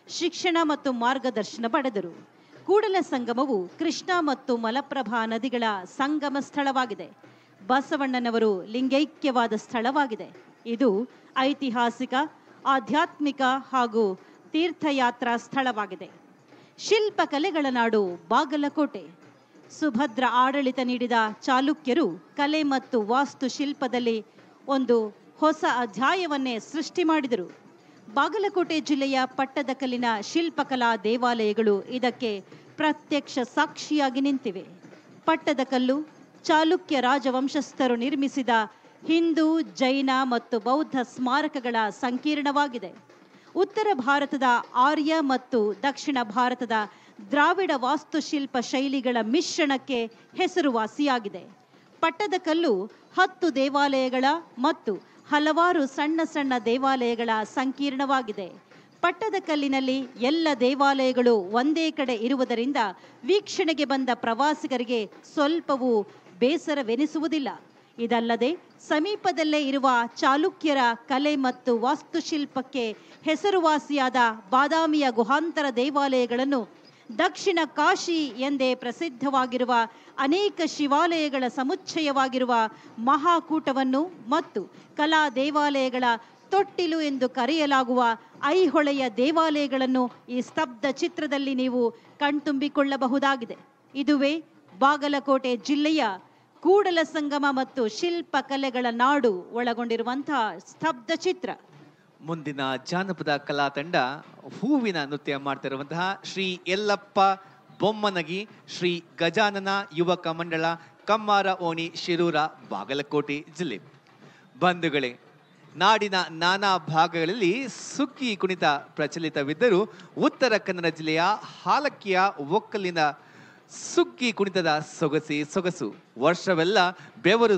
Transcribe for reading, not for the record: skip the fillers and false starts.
ಶಿಕ್ಷಣ ಮತ್ತು ಮಾರ್ಗದರ್ಶನ ಪಡೆದರು. ಕೂಡಲ ಸಂಗಮವು ಕೃಷ್ಣ ಮತ್ತು ಮಲಪ್ರಭಾ ನದಿಗಳ ಸಂಗಮ ಸ್ಥಳವಾಗಿದೆ. ಬಸವಣ್ಣನವರು ಲಿಂಗೈಕ್ಯವಾದ ಸ್ಥಳವಾಗಿದೆ. ಇದು ಐತಿಹಾಸಿಕ, ಆಧ್ಯಾತ್ಮಿಕ ಹಾಗೂ ತೀರ್ಥಯಾತ್ರಾ ಸ್ಥಳವಾಗಿದೆ. ಶಿಲ್ಪಕಲೆಗಳ ನಾಡು ಬಾಗಲಕೋಟೆ. ಸುಭದ್ರ ಆಡಳಿತ ನೀಡಿದ ಚಾಲುಕ್ಯರು ಕಲೆ ಮತ್ತು ವಾಸ್ತುಶಿಲ್ಪದಲ್ಲಿ ಒಂದು ಹೊಸ ಅಧ್ಯಾಯವನ್ನೇ ಸೃಷ್ಟಿ ಮಾಡಿದರು. ಬಾಗಲಕೋಟೆ ಜಿಲ್ಲೆಯ ಪಟ್ಟದಕಲ್ಲಿನ ಶಿಲ್ಪಕಲಾ ದೇವಾಲಯಗಳು ಇದಕ್ಕೆ ಪ್ರತ್ಯಕ್ಷ ಸಾಕ್ಷಿಯಾಗಿ ನಿಂತಿವೆ. ಪಟ್ಟದಕಲ್ಲು ಚಾಲುಕ್ಯ ರಾಜವಂಶಸ್ಥರು ನಿರ್ಮಿಸಿದ ಹಿಂದೂ, ಜೈನ ಮತ್ತು ಬೌದ್ಧ ಸ್ಮಾರಕಗಳ ಸಂಕೀರ್ಣವಾಗಿದೆ. ಉತ್ತರ ಭಾರತದ ಆರ್ಯ ಮತ್ತು ದಕ್ಷಿಣ ಭಾರತದ ದ್ರಾವಿಡ ವಾಸ್ತುಶಿಲ್ಪ ಶೈಲಿಗಳ ಮಿಶ್ರಣಕ್ಕೆ ಹೆಸರುವಾಸಿಯಾಗಿದೆ. ಪಟ್ಟದಕಲ್ಲು 10 ದೇವಾಲಯಗಳ ಮತ್ತು ಹಲವಾರು ಸಣ್ಣ ಸಣ್ಣ ದೇವಾಲಯಗಳ ಸಂಕೀರ್ಣವಾಗಿದೆ. ಪಟ್ಟದಕಲ್ಲಿನಲ್ಲಿ ಎಲ್ಲ ದೇವಾಲಯಗಳು ಒಂದೇ ಕಡೆ ಇರುವುದರಿಂದ ವೀಕ್ಷಣೆಗೆ ಬಂದ ಪ್ರವಾಸಿಗರಿಗೆ ಸ್ವಲ್ಪವೂ ಬೇಸರವೆನಿಸುವುದಿಲ್ಲ. ಇದಲ್ಲದೆ ಸಮೀಪದಲ್ಲೇ ಇರುವ ಚಾಲುಕ್ಯರ ಕಲೆ ಮತ್ತು ವಾಸ್ತುಶಿಲ್ಪಕ್ಕೆ ಹೆಸರುವಾಸಿಯಾದ ಬಾದಾಮಿಯ ಗುಹಾಂತರ ದೇವಾಲಯಗಳನ್ನು, ದಕ್ಷಿಣ ಕಾಶಿ ಎಂದೇ ಪ್ರಸಿದ್ಧವಾಗಿರುವ ಅನೇಕ ಶಿವಾಲಯಗಳ ಸಮುಚ್ಚಯವಾಗಿರುವ ಮಹಾಕೂಟವನ್ನು ಮತ್ತು ಕಲಾ ದೇವಾಲಯಗಳ ತೊಟ್ಟಿಲು ಎಂದು ಕರೆಯಲಾಗುವ ಐಹೊಳೆಯ ದೇವಾಲಯಗಳನ್ನು ಈ ಸ್ತಬ್ಧ ಚಿತ್ರದಲ್ಲಿ ನೀವು ಕಣ್ತುಂಬಿಕೊಳ್ಳಬಹುದಾಗಿದೆ. ಇದುವೇ ಬಾಗಲಕೋಟೆ ಜಿಲ್ಲೆಯ ಕೂಡಲ ಸಂಗಮ ಮತ್ತು ಶಿಲ್ಪಕಲೆಗಳ ನಾಡು ಒಳಗೊಂಡಿರುವಂತಹ ಸ್ತಬ್ಧ ಚಿತ್ರ. ಮುಂದಿನ ಜಾನಪದ ಕಲಾ ತಂಡ ಹೂವಿನ ನೃತ್ಯ ಮಾಡ್ತಿರುವಂತಹ ಶ್ರೀ ಯಲ್ಲಪ್ಪ ಬೊಮ್ಮನಗಿ, ಶ್ರೀ ಗಜಾನನ ಯುವಕ ಮಂಡಳ, ಕಮ್ಮಾರ ಓಣಿ, ಶಿರೂರ, ಬಾಗಲಕೋಟೆ ಜಿಲ್ಲೆ. ಬಂಧುಗಳೇ, ನಾಡಿನ ನಾನಾ ಭಾಗಗಳಲ್ಲಿ ಸುಗ್ಗಿ ಕುಣಿತ ಪ್ರಚಲಿತವಿದ್ದರೂ ಉತ್ತರ ಕನ್ನಡ ಜಿಲ್ಲೆಯ ಹಾಲಕ್ಕಿಯ ಒಕ್ಕಲಿನ ಸುಗ್ಗಿ ಕುಣಿತದ ಸೊಗಸು ವರ್ಷವೆಲ್ಲ ಬೆವರು